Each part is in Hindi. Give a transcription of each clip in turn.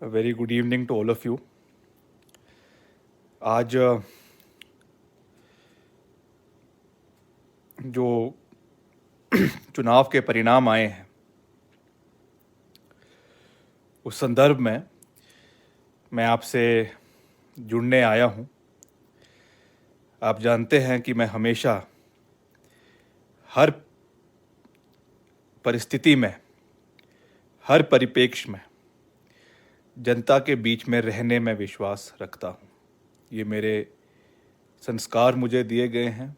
A very good evening to all of you. आज जो चुनाव के परिणाम आए हैं उस संदर्भ में मैं आपसे जुड़ने आया हूं। आप जानते हैं कि मैं हमेशा हर परिस्थिति में, हर परिप्रेक्ष्य में जनता के बीच में रहने में विश्वास रखता हूं। ये मेरे संस्कार मुझे दिए गए हैं,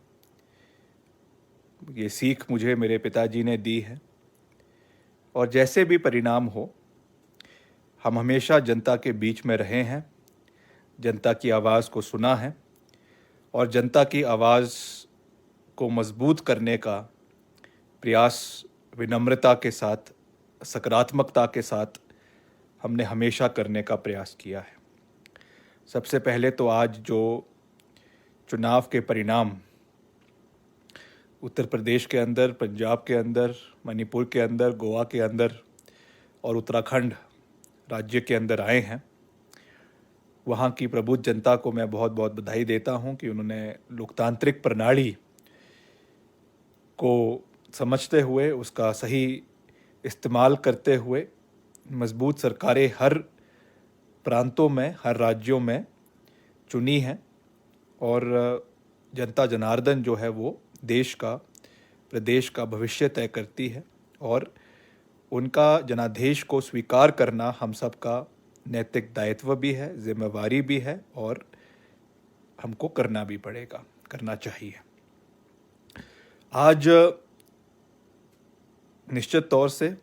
ये सीख मुझे मेरे पिताजी ने दी है। और जैसे भी परिणाम हो, हम हमेशा जनता के बीच में रहे हैं, जनता की आवाज़ को सुना है और जनता की आवाज़ को मजबूत करने का प्रयास विनम्रता के साथ, सकारात्मकता के साथ हमने हमेशा करने का प्रयास किया है। सबसे पहले तो आज जो चुनाव के परिणाम उत्तर प्रदेश के अंदर, पंजाब के अंदर, मणिपुर के अंदर, गोवा के अंदर और उत्तराखंड राज्य के अंदर आए हैं, वहाँ की प्रबुद्ध जनता को मैं बहुत बहुत बधाई देता हूँ कि उन्होंने लोकतांत्रिक प्रणाली को समझते हुए, उसका सही इस्तेमाल करते हुए मजबूत सरकारें हर प्रांतों में, हर राज्यों में चुनी हैं और जनता जनार्दन जो है वो देश का, प्रदेश का भविष्य तय करती है और उनका जनादेश को स्वीकार करना हम सब का नैतिक दायित्व भी है, जिम्मेवारी भी है और हमको करना भी पड़ेगा, करना चाहिए। आज निश्चित तौर से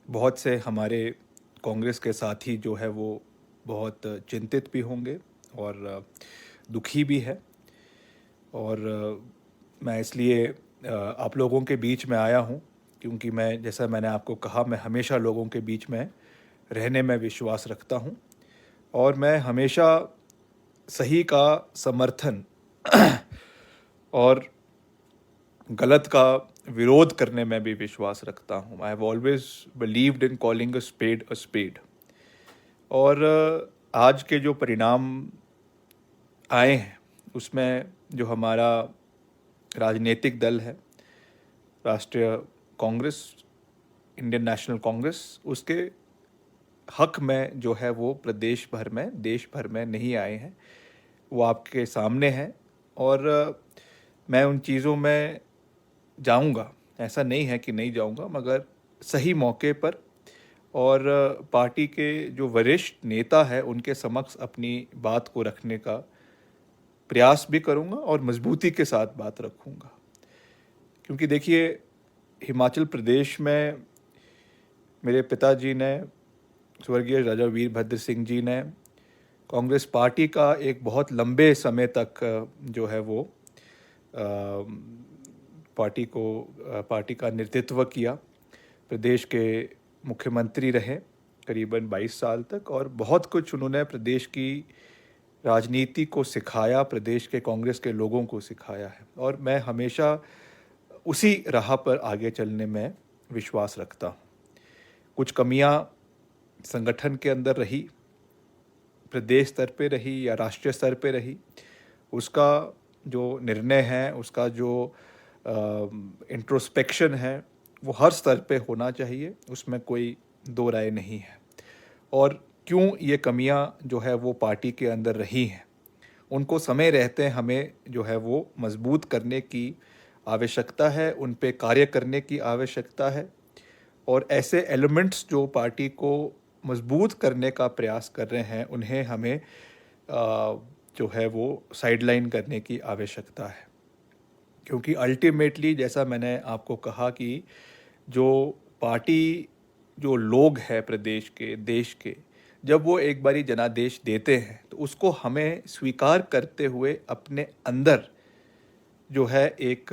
बहुत से हमारे कांग्रेस के साथी जो है वो बहुत चिंतित भी होंगे और दुखी भी है और मैं इसलिए आप लोगों के बीच में आया हूँ क्योंकि मैं, जैसा मैंने आपको कहा, मैं हमेशा लोगों के बीच में रहने में विश्वास रखता हूँ और मैं हमेशा सही का समर्थन और गलत का विरोध करने में भी विश्वास रखता हूँ। I have always believed in calling a spade. और आज के जो परिणाम आए हैं उसमें जो हमारा राजनीतिक दल है, राष्ट्रीय कांग्रेस, इंडियन नेशनल कांग्रेस, उसके हक में जो है वो प्रदेश भर में, देश भर में नहीं आए हैं, वो आपके सामने हैं और मैं उन चीज़ों में जाऊंगा, ऐसा नहीं है कि नहीं जाऊंगा, मगर सही मौके पर और पार्टी के जो वरिष्ठ नेता है उनके समक्ष अपनी बात को रखने का प्रयास भी करूंगा और मजबूती के साथ बात रखूंगा। क्योंकि देखिए, हिमाचल प्रदेश में मेरे पिताजी ने, स्वर्गीय राजा वीरभद्र सिंह जी ने, कांग्रेस पार्टी का एक बहुत लंबे समय तक जो है वो पार्टी का नेतृत्व किया, प्रदेश के मुख्यमंत्री रहे करीबन 22 साल तक और बहुत कुछ उन्होंने प्रदेश की राजनीति को सिखाया, प्रदेश के कांग्रेस के लोगों को सिखाया है और मैं हमेशा उसी राह पर आगे चलने में विश्वास रखता हूँ। कुछ कमियाँ संगठन के अंदर रही, प्रदेश स्तर पे रही या राष्ट्रीय स्तर पे रही, उसका जो निर्णय है, उसका जो इंट्रोस्पेक्शन है वो हर स्तर पे होना चाहिए, उसमें कोई दो राय नहीं है। और क्यों ये कमियां जो है वो पार्टी के अंदर रही हैं, उनको समय रहते हमें जो है वो मजबूत करने की आवश्यकता है, उन पे कार्य करने की आवश्यकता है और ऐसे एलिमेंट्स जो पार्टी को मजबूत करने का प्रयास कर रहे हैं उन्हें हमें जो है वो साइडलाइन करने की आवश्यकता है। क्योंकि अल्टीमेटली, जैसा मैंने आपको कहा कि जो पार्टी, जो लोग हैं प्रदेश के, देश के, जब वो एक बारी जनादेश देते हैं तो उसको हमें स्वीकार करते हुए अपने अंदर जो है एक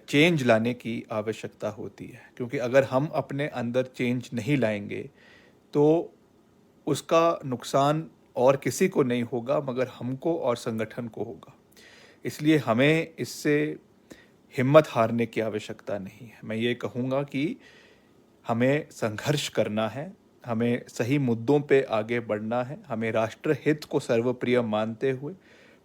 चेंज लाने की आवश्यकता होती है। क्योंकि अगर हम अपने अंदर चेंज नहीं लाएंगे तो उसका नुकसान और किसी को नहीं होगा मगर हमको और संगठन को होगा। इसलिए हमें इससे हिम्मत हारने की आवश्यकता नहीं है। मैं ये कहूँगा कि हमें संघर्ष करना है, हमें सही मुद्दों पे आगे बढ़ना है। हमें राष्ट्र हित को सर्वप्रिय मानते हुए,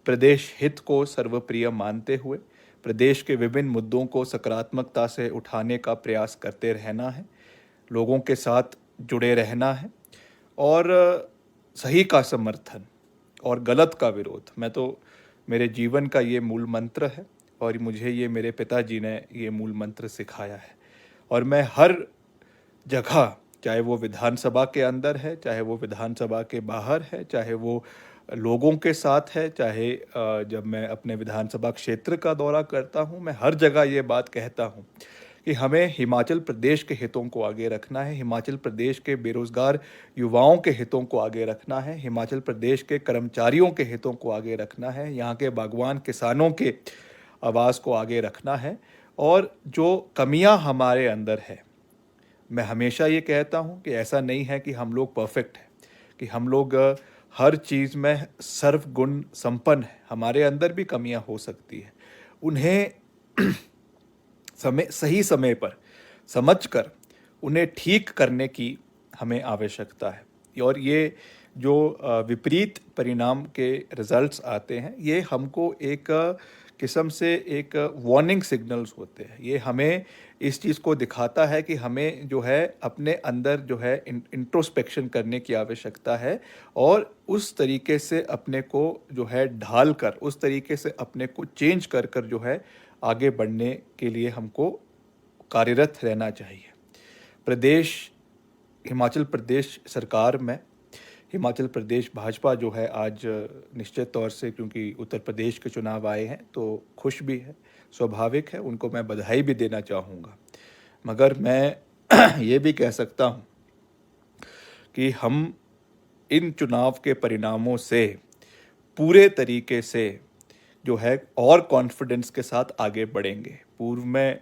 प्रदेश हित को सर्वप्रिय मानते हुए, प्रदेश के विभिन्न मुद्दों को सकारात्मकता से उठाने का प्रयास करते रहना है, लोगों के साथ जुड़े रहना है और सही का समर्थन और गलत का विरोध। मैं तो, मेरे जीवन का ये मूल मंत्र है और मुझे ये मेरे पिताजी ने ये मूल मंत्र सिखाया है और मैं हर जगह, चाहे वो विधानसभा के अंदर है, चाहे वो विधानसभा के बाहर है, चाहे वो लोगों के साथ है, चाहे जब मैं अपने विधानसभा क्षेत्र का दौरा करता हूँ, मैं हर जगह ये बात कहता हूँ कि हमें हिमाचल प्रदेश के हितों को आगे रखना है, हिमाचल प्रदेश के बेरोजगार युवाओं के हितों को आगे रखना है, हिमाचल प्रदेश के कर्मचारियों के हितों को आगे रखना है, यहाँ के बागवान किसानों के आवाज़ को आगे रखना है। और जो कमियां हमारे अंदर है, मैं हमेशा ये कहता हूँ कि ऐसा नहीं है कि हम लोग परफेक्ट हैं, कि हम लोग हर चीज़ में सर्वगुण संपन्न हैं। हमारे अंदर भी कमियां हो सकती हैं, उन्हें सही समय पर समझकर उन्हें ठीक करने की हमें आवश्यकता है। और ये जो विपरीत परिणाम के रिजल्ट्स आते हैं, ये हमको एक किस्म से एक वार्निंग सिग्नल्स होते हैं। ये हमें इस चीज़ को दिखाता है कि हमें जो है अपने अंदर जो है इंट्रोस्पेक्शन करने की आवश्यकता है और उस तरीके से अपने को जो है ढाल कर, उस तरीके से अपने को चेंज कर कर जो है आगे बढ़ने के लिए हमको कार्यरत रहना चाहिए। प्रदेश, हिमाचल प्रदेश सरकार में, हिमाचल प्रदेश भाजपा जो है आज निश्चित तौर से, क्योंकि उत्तर प्रदेश के चुनाव आए हैं तो खुश भी है, स्वाभाविक है, उनको मैं बधाई भी देना चाहूँगा। मगर मैं ये भी कह सकता हूँ कि हम इन चुनाव के परिणामों से पूरे तरीके से जो है और कॉन्फिडेंस के साथ आगे बढ़ेंगे। पूर्व में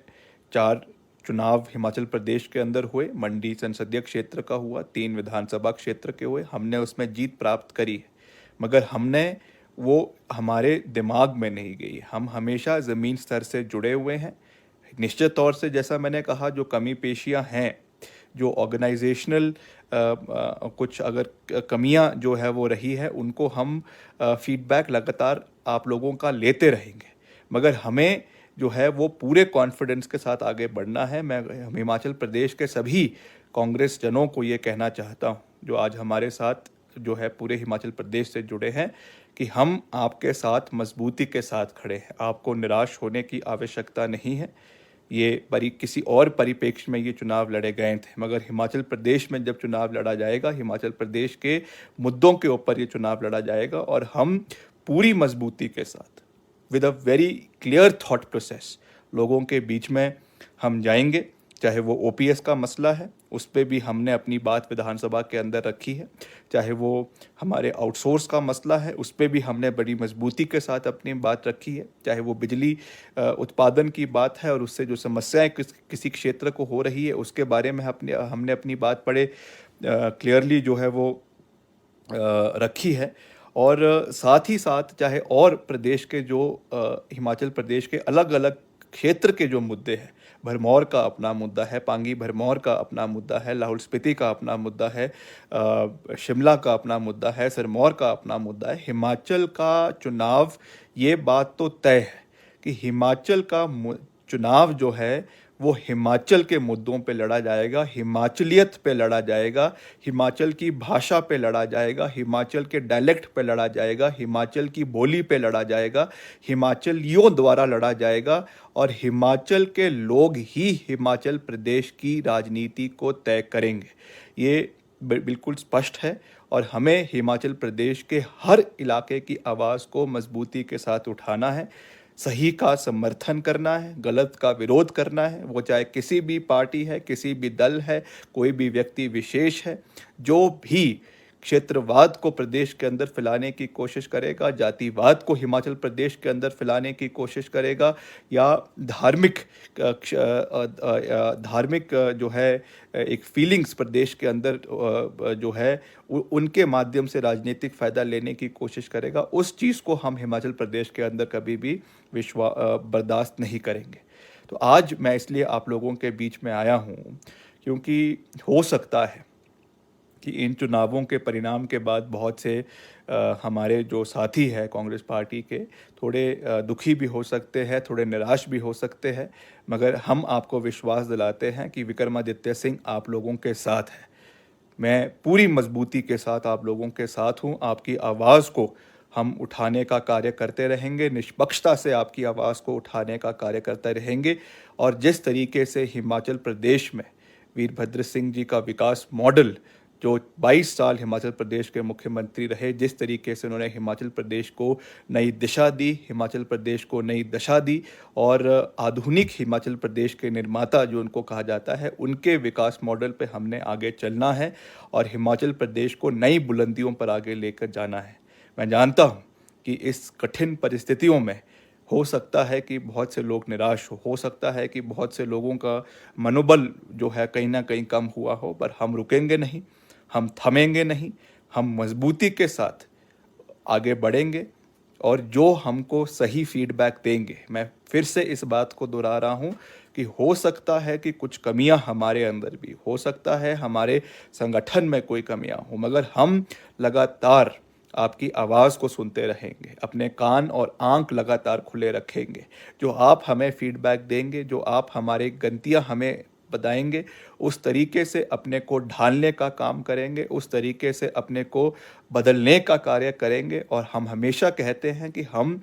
4 चुनाव हिमाचल प्रदेश के अंदर हुए, मंडी संसदीय क्षेत्र का हुआ, 3 विधानसभा क्षेत्र के हुए, हमने उसमें जीत प्राप्त करी है, मगर हमने वो हमारे दिमाग में नहीं गई। हम हमेशा ज़मीन स्तर से जुड़े हुए हैं। निश्चित तौर से जैसा मैंने कहा, जो कमी पेशियां हैं, जो ऑर्गेनाइजेशनल कुछ अगर कमियां जो है वो रही है, उनको हम फीडबैक लगातार आप लोगों का लेते रहेंगे, मगर हमें जो है वो पूरे कॉन्फिडेंस के साथ आगे बढ़ना है। मैं हिमाचल प्रदेश के सभी कांग्रेस जनों को ये कहना चाहता हूँ, जो आज हमारे साथ जो है पूरे हिमाचल प्रदेश से जुड़े हैं, कि हम आपके साथ मजबूती के साथ खड़े हैं। आपको निराश होने की आवश्यकता नहीं है। ये किसी और परिप्रेक्ष्य में ये चुनाव लड़े गए थे, मगर हिमाचल प्रदेश में जब चुनाव लड़ा जाएगा, हिमाचल प्रदेश के मुद्दों के ऊपर ये चुनाव लड़ा जाएगा और हम पूरी मजबूती के साथ, with a very clear thought process, लोगों के बीच में हम जाएंगे। चाहे वो ओपीएस का मसला है, उस पर भी हमने अपनी बात विधानसभा के अंदर रखी है, चाहे वो हमारे आउटसोर्स का मसला है, उस पर भी हमने बड़ी मजबूती के साथ अपनी बात रखी है, चाहे वो बिजली उत्पादन की बात है और उससे जो समस्याएं किसी क्षेत्र को हो रही है, उसके बारे में हमने अपनी बात बड़े क्लियरली जो है वो रखी है। और साथ ही साथ चाहे और प्रदेश के जो हिमाचल प्रदेश के अलग अलग क्षेत्र के जो मुद्दे हैं, भरमौर का अपना मुद्दा है, पांगी भरमौर का अपना मुद्दा है, लाहौल स्पीति का अपना मुद्दा है, शिमला का अपना मुद्दा है, सिरमौर का अपना मुद्दा है। हिमाचल का चुनाव, ये बात तो तय है कि हिमाचल का चुनाव जो है वो हिमाचल के मुद्दों पे लड़ा जाएगा, हिमाचलियत पे लड़ा जाएगा, हिमाचल की भाषा पे लड़ा जाएगा, हिमाचल के डायलेक्ट पे लड़ा जाएगा, हिमाचल की बोली पे लड़ा जाएगा, हिमाचलियों द्वारा लड़ा जाएगा और हिमाचल के लोग ही हिमाचल प्रदेश की राजनीति को तय करेंगे। ये बिल्कुल स्पष्ट है और हमें हिमाचल प्रदेश के हर इलाके की आवाज़ को मजबूती के साथ उठाना है, सही का समर्थन करना है, गलत का विरोध करना है। वो चाहे किसी भी पार्टी है, किसी भी दल है, कोई भी व्यक्ति विशेष है, जो भी क्षेत्रवाद को प्रदेश के अंदर फैलाने की कोशिश करेगा, जातिवाद को हिमाचल प्रदेश के अंदर फैलाने की कोशिश करेगा, या धार्मिक जो है एक फीलिंग्स प्रदेश के अंदर जो है उनके माध्यम से राजनीतिक फ़ायदा लेने की कोशिश करेगा, उस चीज़ को हम हिमाचल प्रदेश के अंदर कभी भी बर्दाश्त नहीं करेंगे। तो आज मैं इसलिए आप लोगों के बीच में आया हूँ क्योंकि हो सकता है कि इन चुनावों के परिणाम के बाद बहुत से हमारे जो साथी हैं कांग्रेस पार्टी के थोड़े दुखी भी हो सकते हैं, थोड़े निराश भी हो सकते हैं, मगर हम आपको विश्वास दिलाते हैं कि विक्रमादित्य सिंह आप लोगों के साथ है। मैं पूरी मजबूती के साथ आप लोगों के साथ हूँ। आपकी आवाज़ को हम उठाने का कार्य करते रहेंगे, निष्पक्षता से आपकी आवाज़ को उठाने का कार्य करते रहेंगे। और जिस तरीके से हिमाचल प्रदेश में वीरभद्र सिंह जी का विकास मॉडल, जो 22 साल हिमाचल प्रदेश के मुख्यमंत्री रहे, जिस तरीके से उन्होंने हिमाचल प्रदेश को नई दिशा दी, हिमाचल प्रदेश को नई दशा दी और आधुनिक हिमाचल प्रदेश के निर्माता जो उनको कहा जाता है, उनके विकास मॉडल पे हमने आगे चलना है और हिमाचल प्रदेश को नई बुलंदियों पर आगे लेकर जाना है। मैं जानता हूँ कि इस कठिन परिस्थितियों में हो सकता है कि बहुत से लोग निराश हो सकता है कि बहुत से लोगों का मनोबल जो है कहीं ना कहीं कम हुआ हो, पर हम रुकेंगे नहीं, हम थमेंगे नहीं, हम मजबूती के साथ आगे बढ़ेंगे और जो हमको सही फीडबैक देंगे, मैं फिर से इस बात को दोहरा रहा हूँ कि हो सकता है कि कुछ कमियां हमारे अंदर भी हो सकता है, हमारे संगठन में कोई कमियां हो, मगर हम लगातार आपकी आवाज़ को सुनते रहेंगे, अपने कान और आंख लगातार खुले रखेंगे। जो आप हमें फीडबैक देंगे, जो आप हमारे गलतियां हमें बताएंगे, उस तरीके से अपने को ढालने का काम करेंगे, उस तरीके से अपने को बदलने का कार्य करेंगे। और हम हमेशा कहते हैं कि हम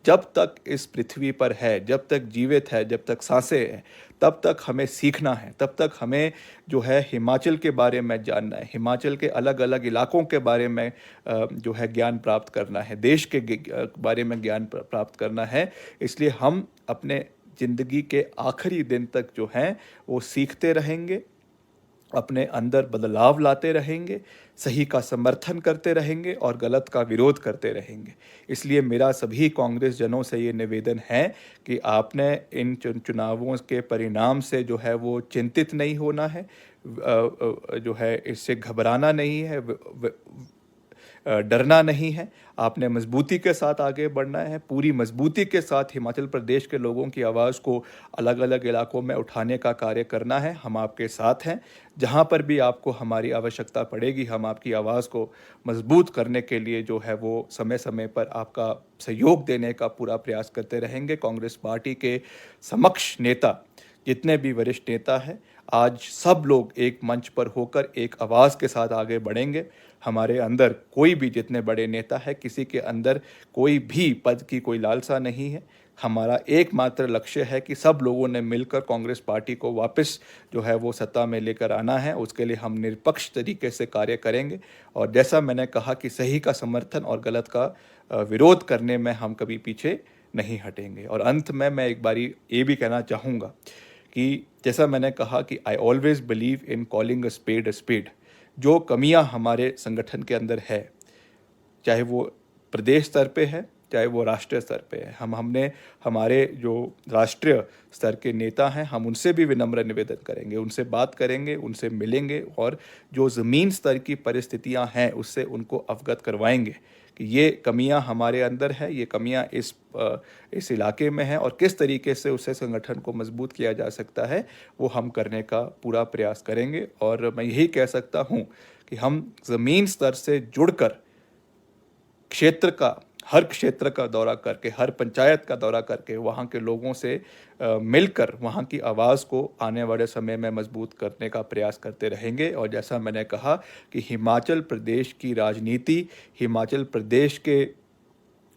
जब तक इस पृथ्वी पर है, जब तक जीवित है, जब तक सांसें हैं, तब तक हमें सीखना है, तब तक हमें जो है हिमाचल के बारे में जानना है, हिमाचल के अलग अलग इलाकों के बारे में जो है ज्ञान प्राप्त करना है, देश के बारे में ज्ञान प्राप्त करना है। इसलिए हम अपने ज़िंदगी के आखिरी दिन तक जो हैं वो सीखते रहेंगे, अपने अंदर बदलाव लाते रहेंगे, सही का समर्थन करते रहेंगे और गलत का विरोध करते रहेंगे। इसलिए मेरा सभी कांग्रेस जनों से ये निवेदन है कि आपने इन चुनावों के परिणाम से जो है वो चिंतित नहीं होना है, जो है इससे घबराना नहीं है, डरना नहीं है। आपने मजबूती के साथ आगे बढ़ना है, पूरी मजबूती के साथ हिमाचल प्रदेश के लोगों की आवाज़ को अलग अलग इलाकों में उठाने का कार्य करना है। हम आपके साथ हैं, जहां पर भी आपको हमारी आवश्यकता पड़ेगी, हम आपकी आवाज़ को मजबूत करने के लिए जो है वो समय समय पर आपका सहयोग देने का पूरा प्रयास करते रहेंगे। कांग्रेस पार्टी के समक्ष नेता जितने भी वरिष्ठ नेता हैं, आज सब लोग एक मंच पर होकर एक आवाज़ के साथ आगे बढ़ेंगे। हमारे अंदर कोई भी, जितने बड़े नेता है, किसी के अंदर कोई भी पद की कोई लालसा नहीं है। हमारा एकमात्र लक्ष्य है कि सब लोगों ने मिलकर कांग्रेस पार्टी को वापस जो है वो सत्ता में लेकर आना है। उसके लिए हम निष्पक्ष तरीके से कार्य करेंगे और जैसा मैंने कहा कि सही का समर्थन और गलत का विरोध करने में हम कभी पीछे नहीं हटेंगे। और अंत में मैं एक बारी ये भी कहना चाहूँगा कि जैसा मैंने कहा कि I always believe in calling a spade. जो कमियां हमारे संगठन के अंदर है, चाहे वो प्रदेश स्तर पे है, चाहे वो राष्ट्रीय स्तर पे है, हमने हमारे जो राष्ट्रीय स्तर के नेता हैं, हम उनसे भी विनम्र निवेदन करेंगे, उनसे बात करेंगे, उनसे मिलेंगे और जो ज़मीन स्तर की परिस्थितियां हैं उससे उनको अवगत करवाएंगे कि ये कमियां हमारे अंदर है, ये कमियां इस इलाके में हैं और किस तरीके से उससे संगठन को मजबूत किया जा सकता है, वो हम करने का पूरा प्रयास करेंगे। और मैं यही कह सकता हूँ कि हम ज़मीन स्तर से जुड़कर हर क्षेत्र का दौरा करके, हर पंचायत का दौरा करके, वहाँ के लोगों से मिलकर वहाँ की आवाज़ को आने वाले समय में मजबूत करने का प्रयास करते रहेंगे। और जैसा मैंने कहा कि हिमाचल प्रदेश की राजनीति हिमाचल प्रदेश के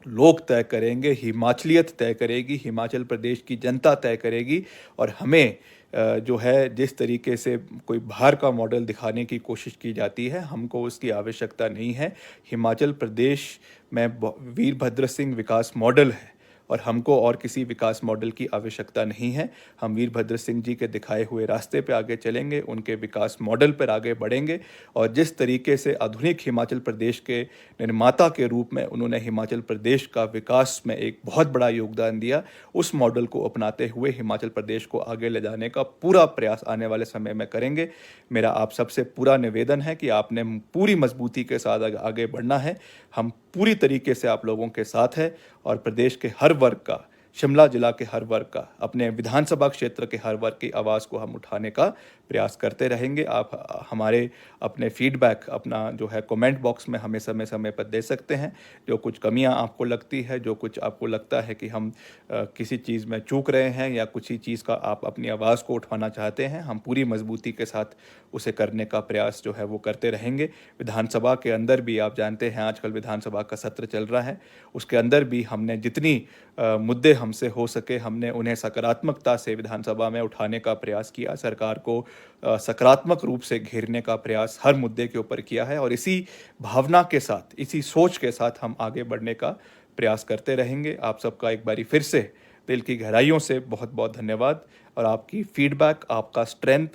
लोग तय करेंगे, हिमाचलियत तय करेगी, हिमाचल प्रदेश की जनता तय करेगी। और हमें जो है जिस तरीके से कोई बाहर का मॉडल दिखाने की कोशिश की जाती है, हमको उसकी आवश्यकता नहीं है। हिमाचल प्रदेश में वीरभद्र सिंह विकास मॉडल है और हमको और किसी विकास मॉडल की आवश्यकता नहीं है। हम वीरभद्र सिंह जी के दिखाए हुए रास्ते पर आगे चलेंगे, उनके विकास मॉडल पर आगे बढ़ेंगे और जिस तरीके से आधुनिक हिमाचल प्रदेश के निर्माता के रूप में उन्होंने हिमाचल प्रदेश का विकास में एक बहुत बड़ा योगदान दिया, उस मॉडल को अपनाते हुए हिमाचल प्रदेश को आगे ले जाने का पूरा प्रयास आने वाले समय में करेंगे। मेरा आप सबसे पूरा निवेदन है कि आपने पूरी मजबूती के साथ आगे बढ़ना है। हम पूरी तरीके से आप लोगों के साथ हैं और प्रदेश के हर वर्ग का शिमला जिला के हर वर्ग का, अपने विधानसभा क्षेत्र के हर वर्ग की आवाज़ को हम उठाने का प्रयास करते रहेंगे। आप हमारे अपने फीडबैक अपना जो है कमेंट बॉक्स में हमें समय समय पर दे सकते हैं। जो कुछ कमियां आपको लगती है, जो कुछ आपको लगता है कि हम किसी चीज़ में चूक रहे हैं या किसी चीज़ का आप अपनी आवाज़ को उठाना चाहते हैं, हम पूरी मजबूती के साथ उसे करने का प्रयास जो है वो करते रहेंगे। विधानसभा के अंदर भी आप जानते हैं आजकल विधानसभा का सत्र चल रहा है, उसके अंदर भी हमने जितनी मुद्दे हमसे हो सके हमने उन्हें सकारात्मकता से विधानसभा में उठाने का प्रयास किया। सरकार को सकारात्मक रूप से घेरने का प्रयास हर मुद्दे के ऊपर किया है और इसी भावना के साथ, इसी सोच के साथ हम आगे बढ़ने का प्रयास करते रहेंगे। आप सबका एक बारी फिर से दिल की गहराइयों से बहुत बहुत धन्यवाद और आपकी फीडबैक, आपका स्ट्रेंथ,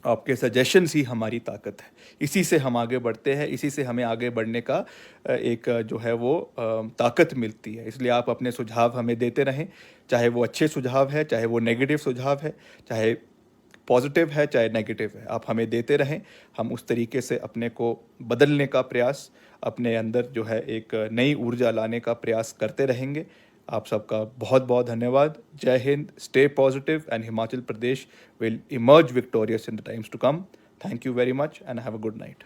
आपके सजेशंस ही हमारी ताकत है। इसी से हम आगे बढ़ते हैं, इसी से हमें आगे बढ़ने का एक जो है वो ताकत मिलती है। इसलिए आप अपने सुझाव हमें देते रहें, चाहे वो अच्छे सुझाव है, चाहे वो नेगेटिव सुझाव है, चाहे पॉजिटिव है चाहे नेगेटिव है, आप हमें देते रहें। हम उस तरीके से अपने को बदलने का प्रयास, अपने अंदर जो है एक नई ऊर्जा लाने का प्रयास करते रहेंगे। आप सबका बहुत बहुत धन्यवाद। जय हिंद, stay positive and Himachal Pradesh will emerge victorious in the times to come. Thank you very much and have a good night.